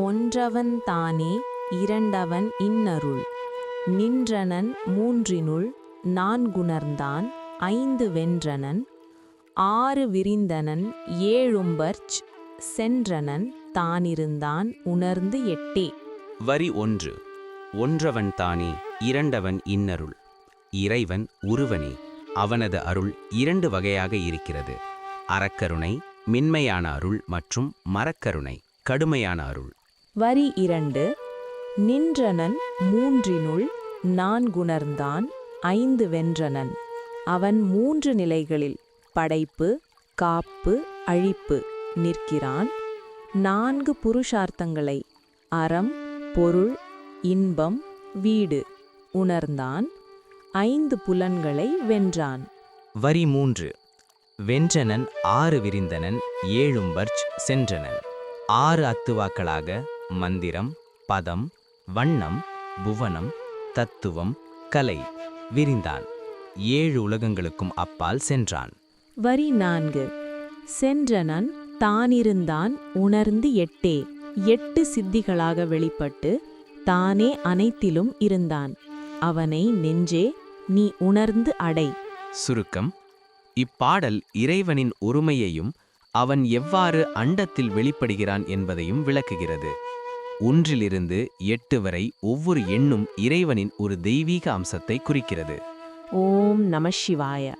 ஒன்றவன் தானே இரண்டவன் இன்னருள் நின்றனன் மூன்றினுள் நான்குணர்ந்தான் ஐந்து வென்றனன் ஆறு விரிந்தனன் ஏழும்பர்ச் சென்றனன் தானிருந்தான் உணர்ந்து எட்டே. வரி 1. ஒன்றவன் தானே இரண்டவன் இன்னருள். இறைவன் உருவனே. அவனது அருள் 2 வகையாக இருக்கிறது. அறக்கருணை மென்மையான அருள் மற்றும் மரக்கருணை கடுமையான அருள். வரி 2. நின்றனன் மூன்றினுள் நான்குணர்ந்தான் ஐந்து வென்றனன். அவன் 3 நிலைகளில் படைப்பு காப்பு அழிப்பு நிற்கிறான். 4 புருஷார்த்தங்களை அறம் பொருள் இன்பம் வீடு உணர்ந்தான். 5 புலன்களை வென்றான். வரி 3. வென்றனன் 6 விரிந்தனன் ஏழும்பர்ச் சென்றனன். 6 அத்துவாக்களாக மந்திரம் பதம் வண்ணம் புவனம் தத்துவம் கலை விரிந்தான். 7 உலகங்களுக்கும் அப்பால் சென்றான். வரி 4. சென்றனன் தானிருந்தான் உணர்ந்து எட்டே. 8 சித்திகளாக வெளிப்பட்டு தானே அனைத்திலும் இருந்தான். அவனை நெஞ்சே நீ உணர்ந்து அடை. சுருக்கம்: இப்பாடல் இறைவனின் ஒருமையையும் அவன் எவ்வாறு அண்டத்தில் வெளிப்படுகிறான் என்பதையும் விளக்குகிறது. 1 8 வரை ஒவ்வொரு எண்ணும் இறைவனின் ஒரு தெய்வீக அம்சத்தை குறிக்கிறது. ஓம் நம சிவாய.